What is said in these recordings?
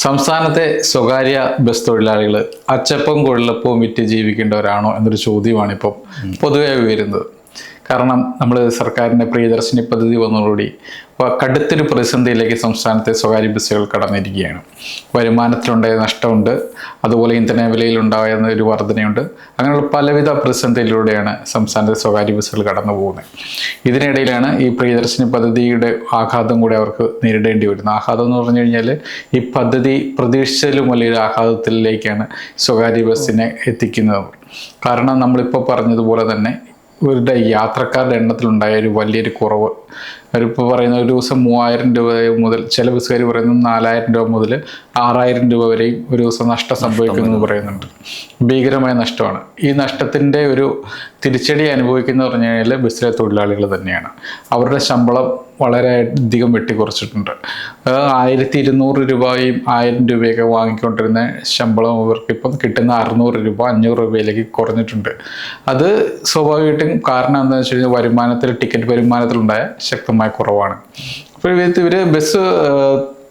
സംസ്ഥാനത്തെ സ്വകാര്യ ബസ് തൊഴിലാളികൾ അച്ചപ്പവും കൊഴലപ്പവും വിറ്റ് ജീവിക്കേണ്ടവരാണോ എന്നൊരു ചോദ്യമാണ് ഇപ്പം പൊതുവെ ഉയരുന്നത്. കാരണം നമ്മൾ സർക്കാരിൻ്റെ പ്രിയദർശിനി പദ്ധതി വന്നതോടുകൂടി കടുത്തൊരു പ്രതിസന്ധിയിലേക്ക് സംസ്ഥാനത്തെ സ്വകാര്യ ബസ്സുകൾ കടന്നിരിക്കുകയാണ്. വരുമാനത്തിലുണ്ടായ നഷ്ടമുണ്ട്, അതുപോലെ ഇന്ധന വിലയിലുണ്ടായ ഒരു വർധനയുണ്ട്. അങ്ങനെയുള്ള പലവിധ പ്രതിസന്ധിയിലൂടെയാണ് സംസ്ഥാനത്തെ സ്വകാര്യ ബസ്സുകൾ കടന്നു പോകുന്നത്. ഇതിനിടയിലാണ് ഈ പ്രിയദർശിനി പദ്ധതിയുടെ ആഘാതം കൂടി അവർക്ക് നേരിടേണ്ടി വരുന്നത്. ആഘാതം എന്ന് പറഞ്ഞു കഴിഞ്ഞാൽ ഈ പദ്ധതി പ്രതീക്ഷിച്ചതിലും വലിയൊരു ആഘാതത്തിലേക്കാണ് സ്വകാര്യ ബസ്സിനെ എത്തിക്കുന്നത്. കാരണം നമ്മളിപ്പോൾ പറഞ്ഞതുപോലെ തന്നെ ഇവരുടെ യാത്രക്കാരുടെ എണ്ണത്തിലുണ്ടായ ഒരു വലിയൊരു കുറവ്. അവരിപ്പോൾ പറയുന്ന ഒരു ദിവസം 3000 രൂപ മുതൽ, ചില ബസ്സുകാർ പറയുന്നത് 4000 രൂപ മുതൽ 6000 രൂപ വരെയും ഒരു ദിവസം നഷ്ടം സംഭവിക്കുമെന്ന് പറയുന്നുണ്ട്. ഭീകരമായ നഷ്ടമാണ്. ഈ നഷ്ടത്തിൻ്റെ ഒരു തിരിച്ചടി അനുഭവിക്കുന്നത് പറഞ്ഞു കഴിഞ്ഞാൽ ബസ്സിലെ തൊഴിലാളികൾ തന്നെയാണ്. അവരുടെ ശമ്പളം വളരെ അധികം വെട്ടിക്കുറച്ചിട്ടുണ്ട്. 1200 രൂപയും 1000 രൂപയൊക്കെ വാങ്ങിക്കൊണ്ടിരുന്ന ശമ്പളം അവർക്ക് ഇപ്പം കിട്ടുന്ന 600 രൂപ 500 രൂപയിലേക്ക് കുറഞ്ഞിട്ടുണ്ട്. അത് സ്വാഭാവികമായിട്ടും കാരണം എന്താണെന്ന് വെച്ച് കഴിഞ്ഞാൽ ടിക്കറ്റ് വരുമാനത്തിലുണ്ടായ ശക്തമായ കുറവാണ്. അപ്പോൾ ഇവർ ബസ്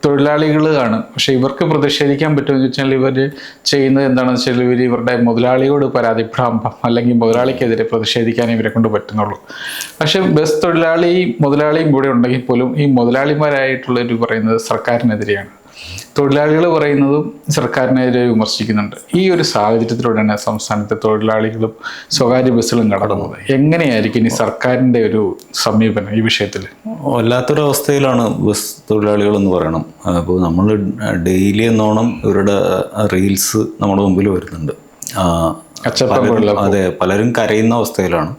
തൊഴിലാളികളാണ്. പക്ഷെ ഇവർക്ക് പ്രതിഷേധിക്കാൻ പറ്റുമെന്ന് വെച്ചാൽ ഇവർ ചെയ്യുന്നത് എന്താണെന്ന് വെച്ചാൽ ഇവരുടെ മുതലാളിയോട് പരാതിപ്പെടാം, അല്ലെങ്കിൽ മുതലാളിക്കെതിരെ പ്രതിഷേധിക്കാൻ ഇവരെ കൊണ്ട് പറ്റുന്നുള്ളൂ. പക്ഷെ ബസ് മുതലാളിയും കൂടെ ഉണ്ടെങ്കിൽ പോലും ഈ മുതലാളിമാരായിട്ടുള്ളവർ പറയുന്നത് സർക്കാരിനെതിരെയാണ്. തൊഴിലാളികൾ പറയുന്നതും സർക്കാരിനെതിരെ വിമർശിക്കുന്നുണ്ട്. ഈ ഒരു സാഹചര്യത്തിലൂടെയാണ് സംസ്ഥാനത്തെ തൊഴിലാളികളും സ്വകാര്യ ബസ്സുകളും കടന്നത്. എങ്ങനെയായിരിക്കും ഇനി സർക്കാരിൻ്റെ ഒരു സമീപനം ഈ വിഷയത്തിൽ? വല്ലാത്തൊരവസ്ഥയിലാണ് ബസ് തൊഴിലാളികൾ എന്ന് പറയണം. അപ്പോൾ നമ്മൾ ഡെയിലി എന്നോണം ഇവരുടെ റീൽസ് നമ്മുടെ മുമ്പിൽ വരുന്നുണ്ട്. അതെ, പലരും കരയുന്ന അവസ്ഥയിലാണ്.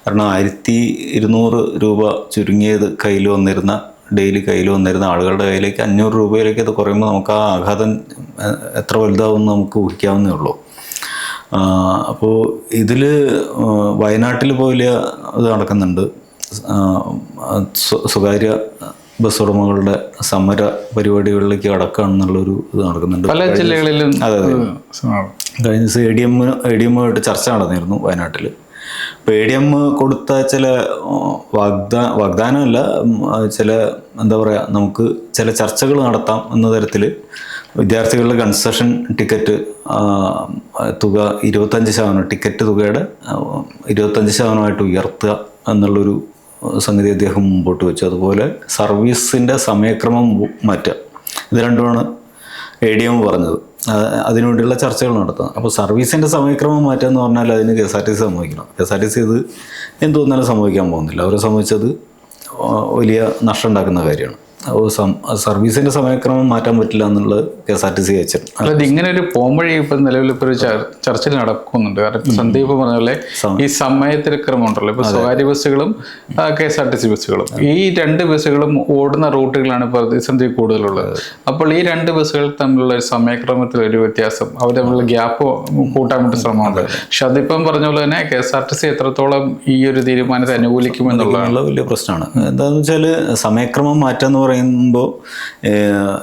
കാരണം 1200 രൂപ ചുരുങ്ങിയത് ഡെയിലി കയ്യിൽ വന്നിരുന്ന ആളുകളുടെ കയ്യിലേക്ക് 500 രൂപയിലേക്ക് അത് കുറയുമ്പോൾ നമുക്ക് ആ ആഘാതം എത്ര വലുതാവുമെന്ന് നമുക്ക് ഊഹിക്കാവുന്നേ ഉള്ളൂ. അപ്പോൾ ഇതിൽ വയനാട്ടിൽ പോലെ ഇത് നടക്കുന്നുണ്ട്. സ്വകാര്യ ബസ് ഉടമകളുടെ സമര പരിപാടികളിലേക്ക് കടക്കുകയാണെന്നുള്ളൊരു ഇത് നടക്കുന്നുണ്ട് പല ജില്ലകളിലും. അതെ, കഴിഞ്ഞ ദിവസം ADM-ആയിട്ട് ചർച്ച നടന്നിരുന്നു വയനാട്ടിൽ. ഇപ്പോൾ ADM കൊടുത്ത ചില വാഗ്ദാനമല്ല, ചില എന്താ പറയുക, നമുക്ക് ചില ചർച്ചകൾ നടത്താം എന്ന തരത്തിൽ വിദ്യാർത്ഥികളുടെ കൺസെഷൻ ടിക്കറ്റ് തുക 25%, ടിക്കറ്റ് തുകയുടെ 25% ഉയർത്തുക എന്നുള്ളൊരു സംഗതി അദ്ദേഹം മുമ്പോട്ട് വെച്ചു. അതുപോലെ സർവീസിൻ്റെ സമയക്രമം മാറ്റുക. ഇത് രണ്ടുമാണ് ADM പറഞ്ഞത്. അതിനുവേണ്ടിയുള്ള ചർച്ചകൾ നടത്തുക. അപ്പോൾ സർവീസിൻ്റെ സമയക്രമം മാറ്റുക എന്ന് പറഞ്ഞാൽ അതിന് KSRTC സമ്മതിക്കണം. KSRTC ഇത് എന്ത് തോന്നാലും സംഭവിക്കാൻ പോകുന്നില്ല. അവരെ സംബന്ധിച്ചത് വലിയ നഷ്ടം ഉണ്ടാക്കുന്ന കാര്യമാണ്. അപ്പോൾ സർവീസിൻ്റെ സമയക്രമം മാറ്റാൻ പറ്റില്ല എന്നുള്ളത് KSRTC വെച്ചിട്ട്. അതായത് ഇങ്ങനെ ഒരു പോംവഴി ഇപ്പം നിലവിൽ ഇപ്പോൾ ഒരു ചർച്ചയിൽ നടക്കുന്നുണ്ട്. കാരണം ഇപ്പം സന്ദീപ് പറഞ്ഞ പോലെ ഈ സമയത്തിരക്രമം ഉണ്ടല്ലോ, ഇപ്പോൾ സ്വകാര്യ ബസ്സുകളും KSRTC ബസ്സുകളും, ഈ 2 ബസ്സുകളും ഓടുന്ന റൂട്ടുകളാണ് പ്രതിസന്ധി കൂടുതലുള്ളത്. അപ്പോൾ ഈ 2 ബസ്സുകൾ തമ്മിലുള്ള ഒരു സമയക്രമത്തിൽ ഒരു വ്യത്യാസം, അവർ തമ്മിലുള്ള ഗ്യാപ്പ് കൂട്ടാൻ വേണ്ടി ശ്രമമുണ്ട്. പക്ഷെ അതിപ്പം പറഞ്ഞ പോലെ തന്നെ KSRTC എത്രത്തോളം ഈ ഒരു തീരുമാനത്തെ അനുകൂലിക്കുമെന്നുള്ള വലിയ പ്രശ്നമാണ്. എന്താണെന്ന് വെച്ചാൽ സമയക്രമം മാറ്റാന്ന് പറയുമ്പോൾ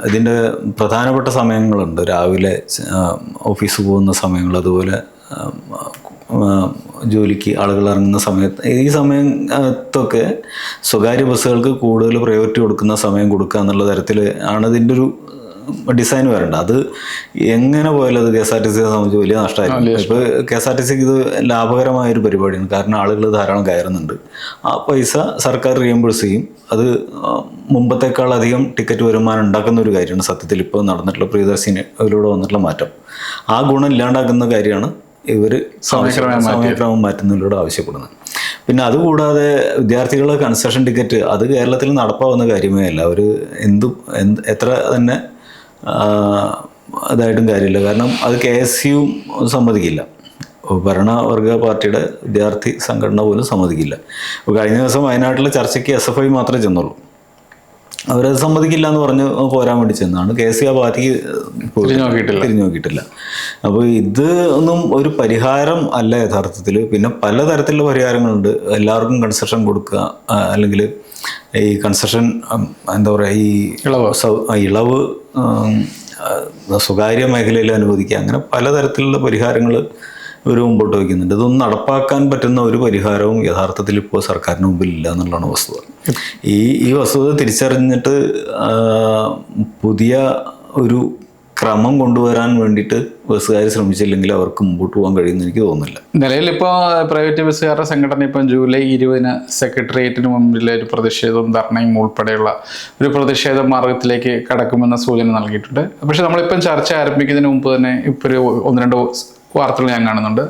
ഇതിൻ്റെ പ്രധാനപ്പെട്ട സമയങ്ങളുണ്ട്. രാവിലെ ഓഫീസ് പോകുന്ന സമയങ്ങൾ, അതുപോലെ ജോലിക്ക് ആളുകൾ ഇറങ്ങുന്ന സമയത്ത്, ഈ സമയത്തൊക്കെ സ്വകാര്യ ബസ്സുകൾക്ക് കൂടുതൽ പ്രയോറിറ്റി കൊടുക്കുന്ന സമയം കൊടുക്കുക എന്നുള്ള തരത്തിൽ ആണ് ഇതിൻ്റെ ഒരു ഡിസൈൻ വരേണ്ട. അത് എങ്ങനെ പോയാലും അത് KSRTCയെ സംബന്ധിച്ച് വലിയ നഷ്ടമായിരിക്കും. ഇപ്പോൾ KSRTCക്ക് ഇത് ലാഭകരമായൊരു പരിപാടിയാണ്. കാരണം ആളുകൾ ധാരാളം കയറുന്നുണ്ട്. ആ പൈസ സർക്കാർ റീഎംബേഴ്സ് ചെയ്യും. അത് മുമ്പത്തേക്കാളധികം ടിക്കറ്റ് വരുമാനം ഉണ്ടാക്കുന്ന ഒരു കാര്യമാണ് സത്യത്തിൽ ഇപ്പോൾ നടന്നിട്ടുള്ള പ്രിയദർശിനിയിലൂടെ വന്നിട്ടുള്ള മാറ്റം. ആ ഗുണം ഇല്ലാണ്ടാക്കുന്ന കാര്യമാണ് ഇവർ സമയക്രമം മാറ്റുന്നതിലൂടെ ആവശ്യപ്പെടുന്നത്. പിന്നെ അതുകൂടാതെ വിദ്യാർത്ഥികളുടെ കൺസെഷൻ ടിക്കറ്റ് അത് കേരളത്തിൽ നടപ്പാവുന്ന കാര്യമേ അല്ല. അവർ എത്ര തന്നെ അതായിട്ടും കാര്യമില്ല. കാരണം അത് KSU സമ്മതിക്കില്ല. ഭരണവർഗ പാർട്ടിയുടെ വിദ്യാർത്ഥി സംഘടന പോലും സമ്മതിക്കില്ല. അപ്പോൾ കഴിഞ്ഞ ദിവസം വയനാട്ടിലെ ചർച്ചയ്ക്ക് SFI മാത്രമേ ചെന്നുള്ളൂ. അവരത് സമ്മതിക്കില്ല എന്ന് പറഞ്ഞ് പോരാൻ വേണ്ടി ചെന്നാണ്. KSU ആ പാർട്ടിക്ക് തിരിഞ്ഞു നോക്കിയിട്ടില്ല. അപ്പോൾ ഇത് ഒന്നും ഒരു പരിഹാരം അല്ല യഥാർത്ഥത്തിൽ. പിന്നെ പലതരത്തിലുള്ള പരിഹാരങ്ങളുണ്ട്. എല്ലാവർക്കും കൺസെഷൻ കൊടുക്കുക, അല്ലെങ്കിൽ ഈ കൺസെഷൻ എന്താ പറയുക, ഈ ഇളവ് സ്വകാര്യ മേഖലയിൽ അനുവദിക്കുക, അങ്ങനെ പലതരത്തിലുള്ള പരിഹാരങ്ങൾ ഇവർ മുമ്പോട്ട് വയ്ക്കുന്നുണ്ട്. ഇതൊന്നും നടപ്പാക്കാൻ പറ്റുന്ന ഒരു പരിഹാരവും യഥാർത്ഥത്തിൽ ഇപ്പോൾ സർക്കാരിന് മുമ്പിൽ ഇല്ല എന്നുള്ളതാണ് വസ്തുത. ഈ വസ്തുത തിരിച്ചറിഞ്ഞിട്ട് പുതിയ ഒരു ക്രമം കൊണ്ടുവരാൻ വേണ്ടിയിട്ട് ബസ്സുകാർ ശ്രമിച്ചില്ലെങ്കിൽ അവർക്ക് മുമ്പോട്ട് പോകാൻ കഴിയുമെന്ന് എനിക്ക് തോന്നുന്നില്ല. നിലവിൽ ഇപ്പോൾ പ്രൈവറ്റ് ബസ്സുകാരുടെ സംഘടന ഇപ്പം ജൂലൈ 20 സെക്രട്ടേറിയറ്റിന് മുമ്പിലെ ഒരു പ്രതിഷേധവും ധർണയും ഉൾപ്പെടെയുള്ള ഒരു പ്രതിഷേധ മാർഗത്തിലേക്ക് കടക്കുമെന്ന സൂചന നൽകിയിട്ടുണ്ട്. പക്ഷെ നമ്മളിപ്പം ചർച്ച ആരംഭിക്കുന്നതിന് മുമ്പ് തന്നെ ഇപ്പോൾ ഒരു 1-2 വാർത്തകൾ ഞാൻ കാണുന്നുണ്ട്.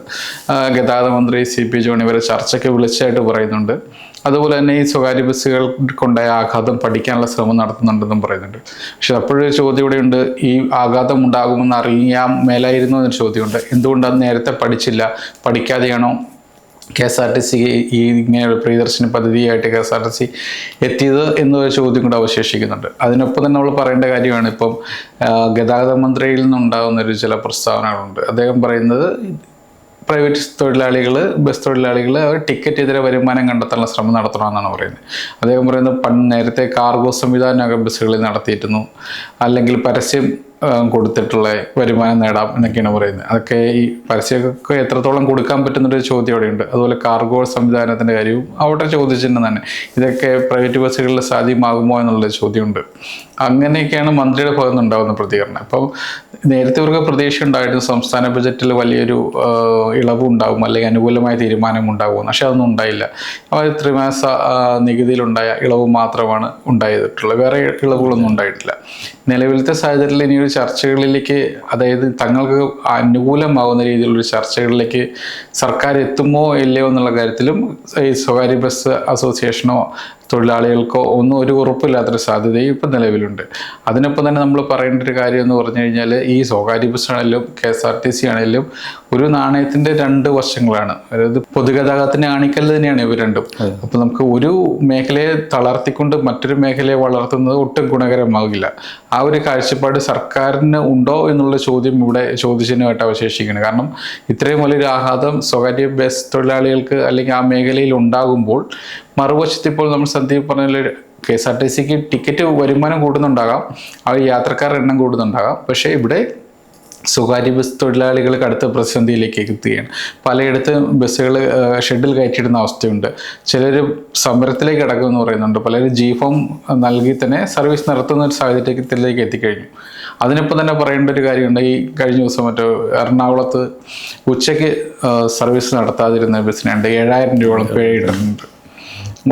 ഗതാഗത മന്ത്രി CP ജോൺ ഇവരെ ചർച്ചയ്ക്ക് വിളിച്ചായിട്ട് പറയുന്നുണ്ട്. അതുപോലെ തന്നെ ഈ സ്വകാര്യ ബസ്സുകൾക്കുണ്ടായ ആഘാതം പഠിക്കാനുള്ള ശ്രമം നടത്തുന്നുണ്ടെന്നും പറയുന്നുണ്ട്. പക്ഷെ അപ്പോഴൊരു ചോദ്യം ഇവിടെയുണ്ട്, ഈ ആഘാതം ഉണ്ടാകുമെന്ന് അറിയാൻ മേലായിരുന്നു എന്നൊരു ചോദ്യമുണ്ട്. എന്തുകൊണ്ട് അത് നേരത്തെ പഠിച്ചില്ല? പഠിക്കാതെയാണോ KSRTC ഈ ഇങ്ങനെ പ്രിയദർശിനി പദ്ധതിയായിട്ട് KSRTC എത്തിയത് എന്നൊരു ചോദ്യം കൂടെ അവശേഷിക്കുന്നുണ്ട്. അതിനൊപ്പം തന്നെ നമ്മൾ പറയേണ്ട കാര്യമാണ്, ഇപ്പം ഗതാഗത മന്ത്രിയിൽ നിന്നുണ്ടാകുന്നൊരു ചില പ്രസ്താവനകളുണ്ട്. അദ്ദേഹം പറയുന്നത് പ്രൈവറ്റ് തൊഴിലാളികൾ, ബസ് തൊഴിലാളികൾ അവർ ടിക്കറ്റ് ഇതര വരുമാനം കണ്ടെത്താനുള്ള ശ്രമം നടത്തണമെന്നാണ് പറയുന്നത്. അദ്ദേഹം പറയുന്നത് നേരത്തെ കാർഗോ സംവിധാനമൊക്കെ ബസ്സുകളിൽ നടത്തിയിരുന്നു, അല്ലെങ്കിൽ പരസ്യം കൊടുത്തിട്ടുള്ള വരുമാനം നേടാം എന്നൊക്കെയാണ് പറയുന്നത്. അതൊക്കെ ഈ പരസ്യമൊക്കെ എത്രത്തോളം കൊടുക്കാൻ പറ്റുന്നൊരു ചോദ്യം അവിടെയുണ്ട്. അതുപോലെ കാർഗോ സംവിധാനത്തിൻ്റെ കാര്യവും അവിടെ ചോദിച്ചിട്ടുണ്ട് തന്നെ. ഇതൊക്കെ പ്രൈവറ്റ് ബസ്സുകളിൽ സാധ്യമാകുമോ എന്നുള്ളൊരു ചോദ്യമുണ്ട്. അങ്ങനെയൊക്കെയാണ് മന്ത്രിയുടെ ഭാഗത്ത് നിന്നുണ്ടാകുന്ന പ്രതികരണം. അപ്പം നേരത്തെ ഇവർക്ക് പ്രതീക്ഷ ഉണ്ടായിരുന്നു സംസ്ഥാന ബജറ്റിൽ വലിയൊരു ഇളവ് ഉണ്ടാകും, അല്ലെങ്കിൽ അനുകൂലമായ തീരുമാനം ഉണ്ടാകും. പക്ഷെ അതൊന്നും ഉണ്ടായില്ല. അവർ ത്രിമാസ നികുതിയിലുണ്ടായ ഇളവ് മാത്രമാണ് ഉണ്ടായിട്ടുള്ളത്, വേറെ ഇളവുകളൊന്നും ഉണ്ടായിട്ടില്ല. നിലവിലത്തെ സാഹചര്യത്തിൽ ഇനിയൊരു ചർച്ചകളിലേക്ക്, അതായത് തങ്ങൾക്ക് അനുകൂലമാകുന്ന രീതിയിലുള്ള ചർച്ചകളിലേക്ക് സർക്കാർ എത്തുമോ ഇല്ലയോ എന്നുള്ള കാര്യത്തിലും ഈ സ്വകാര്യ ബസ് അസോസിയേഷനോ തൊഴിലാളികൾക്കോ ഒന്നും ഒരു ഉറപ്പില്ലാത്തൊരു സാധ്യതയും ഇപ്പം നിലവിലുണ്ട്. അതിനൊപ്പം തന്നെ നമ്മൾ പറയേണ്ട ഒരു കാര്യം എന്ന് പറഞ്ഞു കഴിഞ്ഞാൽ, ഈ സ്വകാര്യ ബസ് ആണെങ്കിലും KSRTC ആണെങ്കിലും ഒരു നാണയത്തിൻ്റെ 2 വശങ്ങളാണ്. അതായത് പൊതുഗതാഗതത്തിൻ്റെ ആണിക്കൽ തന്നെയാണ് ഇവർ രണ്ടും. അപ്പോൾ നമുക്ക് ഒരു മേഖലയെ തളർത്തിക്കൊണ്ട് മറ്റൊരു മേഖലയെ വളർത്തുന്നത് ഒട്ടും ഗുണകരമാകില്ല. ആ ഒരു കാഴ്ചപ്പാട് സർക്കാരിന് ഉണ്ടോ എന്നുള്ള ചോദ്യം ഇവിടെ ചോദ്യചിഹ്നമായിട്ട് അവശേഷിക്കുകയാണ്. കാരണം ഇത്രയും വലിയൊരു ആഘാതം സ്വകാര്യ ബസ് തൊഴിലാളികൾക്ക് അല്ലെങ്കിൽ ആ മേഖലയിൽ ഉണ്ടാകുമ്പോൾ, മറുവശത്ത് ഇപ്പോൾ നമ്മൾ സന്ദീപ് പറഞ്ഞ KSRTCക്ക് ടിക്കറ്റ് വരുമാനം കൂടുന്നുണ്ടാകാം, ആ യാത്രക്കാരുടെ എണ്ണം കൂടുന്നുണ്ടാകാം. പക്ഷേ ഇവിടെ സ്വകാര്യ ബസ് തൊഴിലാളികൾ കടുത്ത പ്രതിസന്ധിയിലേക്ക് എത്തുകയാണ്. പലയിടത്തും ബസ്സുകൾ ഷെഡിൽ കയറ്റിയിടുന്ന അവസ്ഥയുണ്ട്. ചിലർ സമരത്തിലേക്ക് കിടക്കുമെന്ന് പറയുന്നുണ്ട്. പലരും G-ഫോം നൽകി തന്നെ സർവീസ് നടത്തുന്ന ഒരു സാഹചര്യത്തിലേക്ക് എത്തിക്കഴിഞ്ഞു. അതിനൊപ്പം തന്നെ പറയേണ്ട ഒരു കാര്യമുണ്ട്, ഈ കഴിഞ്ഞ ദിവസം എറണാകുളത്ത് ഉച്ചയ്ക്ക് സർവീസ് നടത്താതിരുന്ന ബസ്സിനുണ്ട് 7000 രൂപയോളം പിഴ ഇട്ടിട്ടുണ്ട്.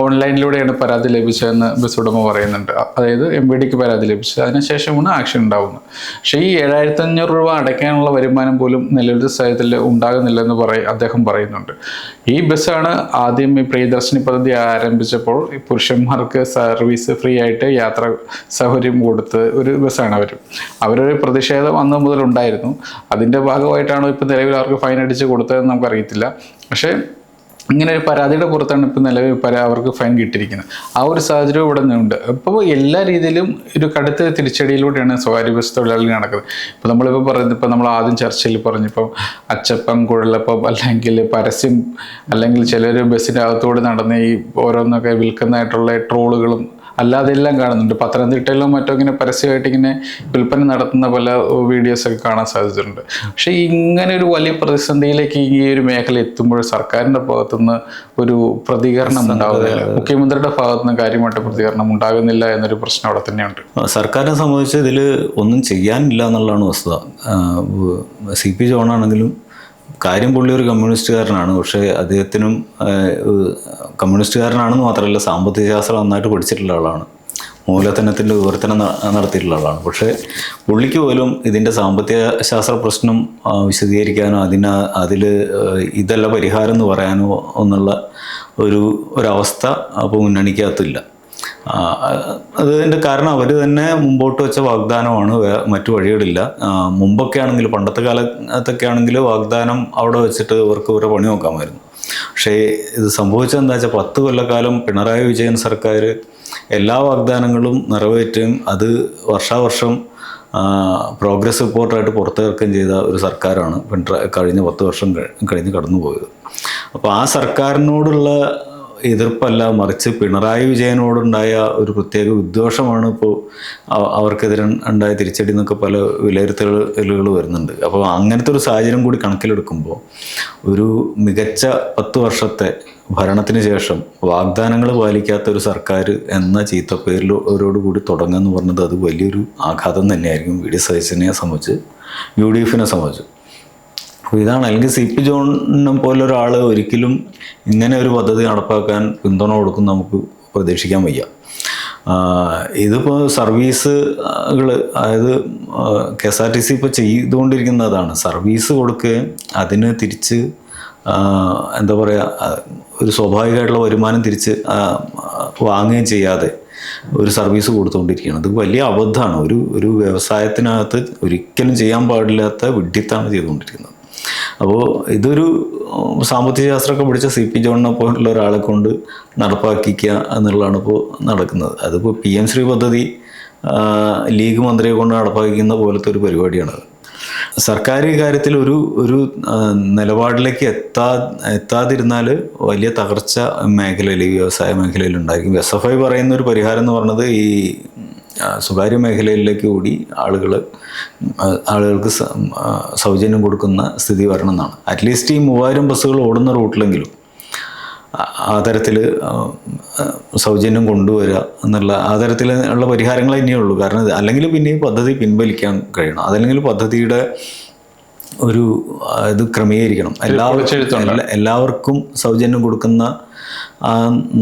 ഓൺലൈനിലൂടെയാണ് പരാതി ലഭിച്ചതെന്ന് ബസ് ഉടമ പറയുന്നുണ്ട്. അതായത് MVDക്ക് പരാതി ലഭിച്ചത്, അതിനുശേഷമാണ് ആക്ഷൻ ഉണ്ടാകുന്നത്. പക്ഷേ ഈ 7500 രൂപ അടയ്ക്കാനുള്ള വരുമാനം പോലും നിലവിലത്തെ സാഹചര്യത്തിൽ ഉണ്ടാകുന്നില്ലെന്ന് അദ്ദേഹം പറയുന്നുണ്ട്. ഈ ബസ്സാണ് ആദ്യം ഈ പ്രിയദർശിനി പദ്ധതി ആരംഭിച്ചപ്പോൾ പുരുഷന്മാർക്ക് സർവീസ് ഫ്രീ ആയിട്ട് യാത്ര സൗകര്യം കൊടുത്ത് ഒരു ബസ്സാണ് അവരൊരു പ്രതിഷേധം അന്ന് മുതൽ ഉണ്ടായിരുന്നു. അതിൻ്റെ ഭാഗമായിട്ടാണോ ഇപ്പോൾ നിലവിൽ അവർക്ക് ഫൈൻ അടിച്ച് കൊടുത്തതെന്ന് നമുക്കറിയത്തില്ല. പക്ഷേ ഇങ്ങനെ ഒരു പരാതിയുടെ പുറത്താണ് ഇപ്പോൾ നിലവിൽ അവർക്ക് ഫൈൻ കിട്ടിയിരിക്കുന്നത്. ആ ഒരു സാഹചര്യം ഇവിടെ നിന്നുണ്ട്. ഇപ്പോൾ എല്ലാ രീതിയിലും ഒരു കടുത്ത തിരിച്ചടിയിലൂടെയാണ് സ്വകാര്യ ബസ് തൊഴിലാളികൾ നടക്കുന്നത്. ഇപ്പോൾ നമ്മളിപ്പോൾ പറയുന്നത്, ഇപ്പോൾ നമ്മൾ ആദ്യം ചർച്ചയിൽ പറഞ്ഞിപ്പോൾ അച്ചപ്പം, കുഴലപ്പം, അല്ലെങ്കിൽ പരസ്യം, അല്ലെങ്കിൽ ചിലർ ബസ്സിൻ്റെ അകത്തോട് നടന്ന് ഈ ഓരോന്നൊക്കെ വിൽക്കുന്നതായിട്ടുള്ള ട്രോളുകളും അല്ലാതെ എല്ലാം കാണുന്നുണ്ട്. പത്തനംതിട്ടയിലും മറ്റോ ഇങ്ങനെ പരസ്യമായിട്ട് ഇങ്ങനെ വിൽപ്പന നടത്തുന്ന പല വീഡിയോസൊക്കെ കാണാൻ സാധിച്ചിട്ടുണ്ട്. പക്ഷേ ഇങ്ങനെ ഒരു വലിയ പ്രതിസന്ധിയിലേക്ക് ഈ ഒരു മേഖല എത്തുമ്പോൾ സർക്കാരിൻ്റെ ഭാഗത്തുനിന്ന് ഒരു പ്രതികരണം ഉണ്ടാകുന്നില്ല, മുഖ്യമന്ത്രിയുടെ ഭാഗത്തുനിന്ന് കാര്യമായിട്ട് പ്രതികരണം ഉണ്ടാകുന്നില്ല എന്നൊരു പ്രശ്നം അവിടെ തന്നെയുണ്ട്. സർക്കാരിനെ സംബന്ധിച്ച് ഇതിൽ ഒന്നും ചെയ്യാനില്ല എന്നുള്ളതാണ് വസ്തുത. CP ജോണാണെങ്കിലും കാര്യം പുള്ളി ഒരു കമ്മ്യൂണിസ്റ്റുകാരനാണ്. പക്ഷേ അദ്ദേഹത്തിനും കമ്മ്യൂണിസ്റ്റുകാരനാണെന്ന് മാത്രമല്ല, സാമ്പത്തിക ശാസ്ത്രം നന്നായിട്ട് പഠിച്ചിട്ടുള്ള ആളാണ്, മൂലധനത്തിൻ്റെ വിവർത്തനം നടത്തിയിട്ടുള്ള ആളാണ്. പക്ഷേ പുള്ളിക്ക് പോലും ഇതിൻ്റെ സാമ്പത്തിക ശാസ്ത്ര പ്രശ്നം വിശദീകരിക്കാനോ അതിൽ ഇതല്ല പരിഹാരം എന്ന് പറയാനോ എന്നുള്ള ഒരവസ്ഥ അപ്പോൾ മുന്നണിക്കകത്തില്ല. അതിൻ്റെ കാരണം അവർ തന്നെ മുമ്പോട്ട് വെച്ച വാഗ്ദാനമാണ്, മറ്റു വഴികളില്ല. മുമ്പൊക്കെ ആണെങ്കിൽ, പണ്ടത്തെ കാലത്തൊക്കെ ആണെങ്കിൽ വാഗ്ദാനം അവിടെ വെച്ചിട്ട് അവർക്ക് ഇവരെ പണി നോക്കാമായിരുന്നു. പക്ഷേ ഇത് സംഭവിച്ചത് എന്താ വെച്ചാൽ 10 കൊല്ലക്കാലം പിണറായി വിജയൻ സർക്കാർ എല്ലാ വാഗ്ദാനങ്ങളും നിറവേറ്റുകയും അത് വർഷാവർഷം പ്രോഗ്രസ് റിപ്പോർട്ടായിട്ട് പുറത്തിറക്കുകയും ചെയ്ത ഒരു സർക്കാരാണ് കഴിഞ്ഞ 10 വർഷം കഴിഞ്ഞ് കടന്നുപോയത്. അപ്പോൾ ആ സർക്കാരിനോടുള്ള എതിർപ്പല്ല, മറിച്ച് പിണറായി വിജയനോടുണ്ടായ ഒരു പ്രത്യേക വിദ്വേഷമാണ് ഇപ്പോൾ അവർക്കെതിരെ ഉണ്ടായ തിരിച്ചടി എന്നൊക്കെ പല വിലയിരുത്തലുകൾ വരുന്നുണ്ട്. അപ്പോൾ അങ്ങനത്തെ ഒരു സാഹചര്യം കൂടി കണക്കിലെടുക്കുമ്പോൾ ഒരു മികച്ച 10 വർഷത്തെ ഭരണത്തിന് ശേഷം വാഗ്ദാനങ്ങൾ പാലിക്കാത്ത ഒരു സർക്കാർ എന്ന ചീത്തപ്പേരിലോട് കൂടി തുടങ്ങുക പറഞ്ഞത് അത് വലിയൊരു ആഘാതം തന്നെയായിരിക്കും വി ഡി സതീശനെ സംബന്ധിച്ച്, UDF സംബന്ധിച്ച്. അപ്പോൾ ഇതാണ്. അല്ലെങ്കിൽ CP ജോണിനെ പോലൊരാൾ ഒരിക്കലും ഇങ്ങനെ ഒരു പദ്ധതി നടപ്പാക്കാൻ പിന്തുണ കൊടുക്കും നമുക്ക് പ്രതീക്ഷിക്കാൻ വയ്യ. ഇതിപ്പോൾ സർവീസുകൾ, അതായത് KSRTC ഇപ്പോൾ ചെയ്തുകൊണ്ടിരിക്കുന്നതാണ്, സർവീസ് കൊടുക്കുകയും അതിന് തിരിച്ച് എന്താ പറയുക, ഒരു സ്വാഭാവികമായിട്ടുള്ള വരുമാനം തിരിച്ച് വാങ്ങുകയും ചെയ്യാതെ ഒരു സർവീസ് കൊടുത്തുകൊണ്ടിരിക്കുകയാണ്. ഇത് വലിയ അബദ്ധമാണ്. ഒരു വ്യവസായത്തിനകത്ത് ഒരിക്കലും ചെയ്യാൻ പാടില്ലാത്ത വിഡ്ഢിത്താണ് ചെയ്തുകൊണ്ടിരിക്കുന്നത്. അപ്പോൾ ഇതൊരു സാമ്പത്തിക ശാസ്ത്രമൊക്കെ പഠിച്ച CP ജോണിനെ പോലുള്ള ഒരാളെ കൊണ്ട് നടപ്പാക്കിക്കുക എന്നുള്ളതാണ് ഇപ്പോൾ നടക്കുന്നത്. അതിപ്പോൾ PM ശ്രീ പദ്ധതി ലീഗ് മന്ത്രിയെ കൊണ്ട് നടപ്പാക്കിക്കുന്ന പോലത്തെ ഒരു പരിപാടിയാണത്. സർക്കാർ ഈ കാര്യത്തിൽ ഒരു നിലപാടിലേക്ക് എത്താതിരുന്നാൽ വലിയ തകർച്ച മേഖലയിൽ, ഈ വ്യവസായ മേഖലയിൽ ഉണ്ടായിരിക്കും. SFI പറയുന്ന ഒരു പരിഹാരം എന്ന് പറയുന്നത് ഈ സ്വകാര്യ മേഖലയിലേക്ക് കൂടി ആളുകൾക്ക് സൗജന്യം കൊടുക്കുന്ന സ്ഥിതി വരണം എന്നാണ്. അറ്റ്ലീസ്റ്റ് ഈ 3000 ബസ്സുകൾ ഓടുന്ന റൂട്ടിലെങ്കിലും ആ തരത്തിൽ സൗജന്യം കൊണ്ടുവരിക എന്നുള്ള ആ തരത്തിലുള്ള പരിഹാരങ്ങൾ തന്നെയുള്ളൂ. കാരണം അല്ലെങ്കിൽ പിന്നെ ഈ പദ്ധതി പിൻവലിക്കാൻ കഴിയണം. അതല്ലെങ്കിൽ പദ്ധതിയുടെ ഒരു ഇത് ക്രമീകരിക്കണം. എല്ലാവർക്കും സൗജന്യം കൊടുക്കുന്ന ആ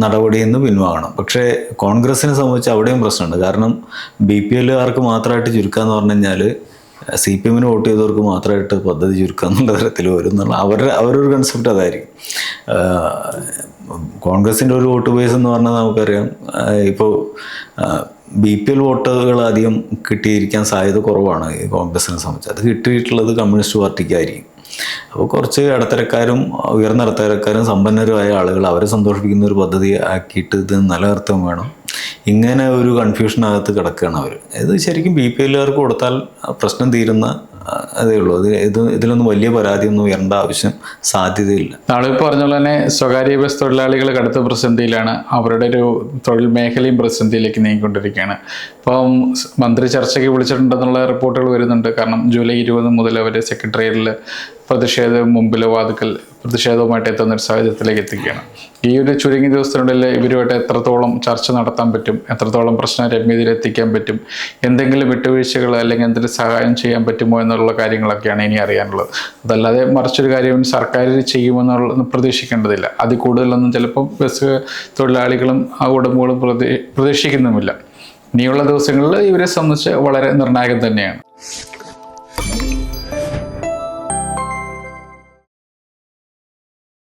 നടപടിയിൽ നിന്ന് പിൻവാങ്ങണം. പക്ഷേ കോൺഗ്രസിനെ സംബന്ധിച്ച് അവിടെയും പ്രശ്നമുണ്ട്. കാരണം BPLകാർക്ക് മാത്രമായിട്ട് ചുരുക്കുക എന്ന് പറഞ്ഞു കഴിഞ്ഞാൽ CPMന് വോട്ട് ചെയ്തവർക്ക് മാത്രമായിട്ട് പദ്ധതി ചുരുക്കുക എന്നുള്ള തരത്തിൽ വരും എന്നുള്ള അവരൊരു കൺസെപ്റ്റ് അതായിരിക്കും. കോൺഗ്രസിൻ്റെ ഒരു വോട്ട് ബേസ് എന്ന് പറഞ്ഞാൽ നമുക്കറിയാം, ഇപ്പോൾ BPL വോട്ടുകൾ അധികം കിട്ടിയിരിക്കാൻ സാധ്യത കുറവാണ് ഈ കോൺഗ്രസിനെ സംബന്ധിച്ച്. അത് കിട്ടിയിട്ടുള്ളത് കമ്മ്യൂണിസ്റ്റ് പാർട്ടിക്കായിരിക്കും. അപ്പോൾ കുറച്ച് ഇടത്തരക്കാരും ഉയർന്ന ഇടത്തരക്കാരും സമ്പന്നരുമായ ആളുകൾ അവരെ സന്തോഷിപ്പിക്കുന്ന ഒരു പദ്ധതി ആക്കിയിട്ട് ഇത് നിലനിർത്താൻ വേണം. ഇങ്ങനെ ഒരു കൺഫ്യൂഷനകത്ത് കിടക്കുകയാണ് അവർ. ഇത് ശരിക്കും BPLകാർക്ക് കൊടുത്താൽ പ്രശ്നം തീരുന്ന അതേ ഉള്ളൂ. ഇതിലൊന്നും വലിയ പരാതിയൊന്നും ഉയരേണ്ട ആവശ്യം സാധ്യതയില്ല. നാളെ പറഞ്ഞ പോലെ തന്നെ സ്വകാര്യ ബസ് തൊഴിലാളികൾ കടുത്ത പ്രതിസന്ധിയിലാണ്. അവരുടെ ഒരു തൊഴിൽ മേഖലയും പ്രതിസന്ധിയിലേക്ക് നീങ്ങിക്കൊണ്ടിരിക്കുകയാണ്. ഇപ്പം മന്ത്രി ചർച്ചയ്ക്ക് വിളിച്ചിട്ടുണ്ടെന്നുള്ള റിപ്പോർട്ടുകൾ വരുന്നുണ്ട്. കാരണം ജൂലൈ 20 മുതൽ അവർ സെക്രട്ടേറിയറ്റിൽ പ്രതിഷേധവുമായിട്ട് എത്തുന്ന ഒരു സാഹചര്യത്തിലേക്ക് എത്തിക്കുകയാണ്. ഈ ഒരു ചുരുങ്ങിയ ദിവസത്തിനുള്ളിൽ ഇവരുമായിട്ട് എത്രത്തോളം ചർച്ച നടത്താൻ പറ്റും, എത്രത്തോളം പ്രശ്നം രമ്യതയിൽ എത്തിക്കാൻ പറ്റും, എന്തെങ്കിലും വിട്ടുവീഴ്ചകൾ അല്ലെങ്കിൽ എന്തെങ്കിലും സഹായം ചെയ്യാൻ പറ്റുമോ എന്നുള്ള കാര്യങ്ങളൊക്കെയാണ് ഇനി അറിയാനുള്ളത്. അതല്ലാതെ മറിച്ചൊരു കാര്യം സർക്കാർ ചെയ്യുമെന്നുള്ള പ്രതീക്ഷിക്കേണ്ടതില്ല. അതിൽ കൂടുതലൊന്നും ചിലപ്പോൾ ബസ് തൊഴിലാളികളും ആ ഉടമകളും പ്രതീക്ഷിക്കുന്നുമില്ല. ഇനിയുള്ള ദിവസങ്ങളിൽ ഇവരെ സംബന്ധിച്ച് വളരെ നിർണായകം തന്നെയാണ്.